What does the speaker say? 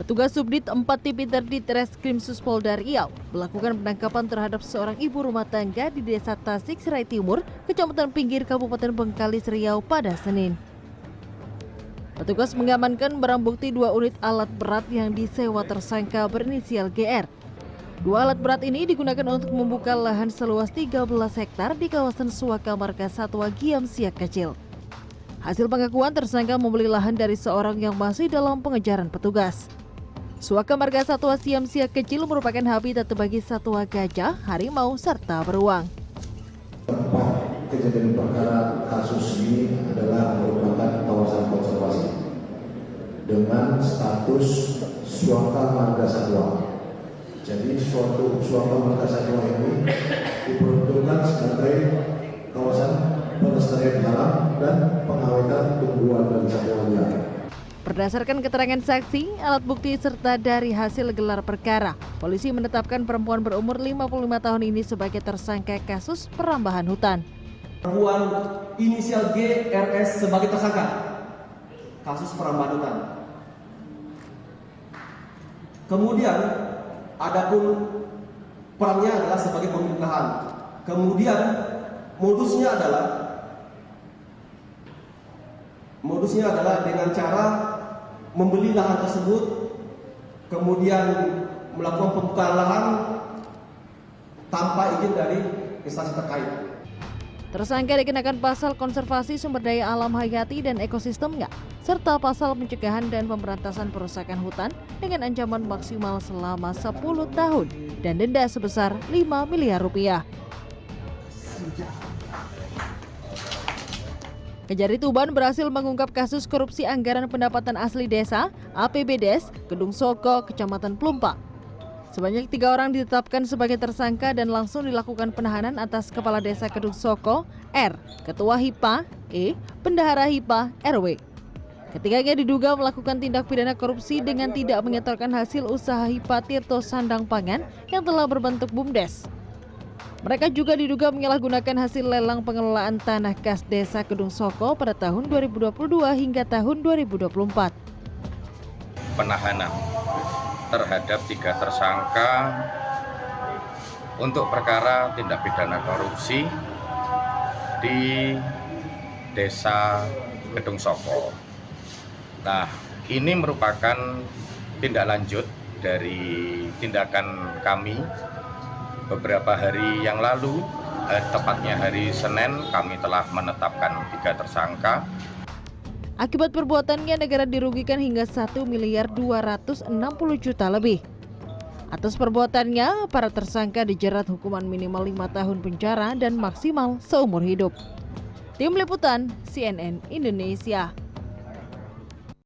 Petugas Subdit 4 Tipiter di Treskrim Suspolda Riau melakukan penangkapan terhadap seorang ibu rumah tangga di Desa Tasik Serai Timur, Kecamatan Pinggir, Kabupaten Bengkalis, Riau pada Senin. Petugas mengamankan barang bukti 2 unit alat berat yang disewa tersangka berinisial GR. 2 alat berat ini digunakan untuk membuka lahan seluas 13 hektar di kawasan Suaka Marga Satwa Giam Siak Kecil. Hasil pengakuan tersangka membeli lahan dari seorang yang masih dalam pengejaran petugas. Suaka Marga Satwa Giam Siak Kecil merupakan habitat bagi satwa gajah, harimau, serta beruang. Kejadian perkara kasus ini adalah merupakan kawasan konservasi dengan status Suaka Marga Satwa. Jadi suatu Suaka Marga Satwa ini diperuntukkan sebagai kawasan pelestarian alam dan pengawetan tumbuhan dan satwa liar. Berdasarkan keterangan saksi, alat bukti serta dari hasil gelar perkara, polisi menetapkan perempuan berumur 55 tahun ini sebagai tersangka kasus perambahan hutan. Perempuan inisial GRS sebagai tersangka kasus perambahan hutan. Kemudian adapun perannya adalah sebagai pemilik lahan. Kemudian modusnya adalah dengan cara membeli lahan tersebut, kemudian melakukan pembukaan lahan tanpa izin dari instansi terkait. Tersangka dikenakan pasal konservasi sumber daya alam hayati dan ekosistemnya, serta pasal pencegahan dan pemberantasan perusakan hutan dengan ancaman maksimal selama 10 tahun dan denda sebesar 5 miliar rupiah. Kejari Tuban berhasil mengungkap kasus korupsi anggaran pendapatan asli desa APBDes Kedung Soko, Kecamatan Plumpang. Sebanyak 3 orang ditetapkan sebagai tersangka dan langsung dilakukan penahanan atas Kepala Desa Kedung Soko, R, Ketua HIPA, E, Bendahara HIPA, RW. Ketiganya diduga melakukan tindak pidana korupsi dengan tidak menyetorkan hasil usaha HIPA Tirto Sandang Pangan yang telah berbentuk BUMDes. Mereka juga diduga menyalahgunakan hasil lelang pengelolaan tanah kas Desa Kedung Soko pada tahun 2022 hingga tahun 2024. Penahanan terhadap 3 tersangka untuk perkara tindak pidana korupsi di Desa Kedung Soko. Nah, ini merupakan tindak lanjut dari tindakan kami beberapa hari yang lalu, tepatnya hari Senin, kami telah menetapkan 3 tersangka. Akibat perbuatannya, negara dirugikan hingga 1 miliar 260 juta lebih. Atas perbuatannya, para tersangka dijerat hukuman minimal 5 tahun penjara dan maksimal seumur hidup. Tim Liputan CNN Indonesia.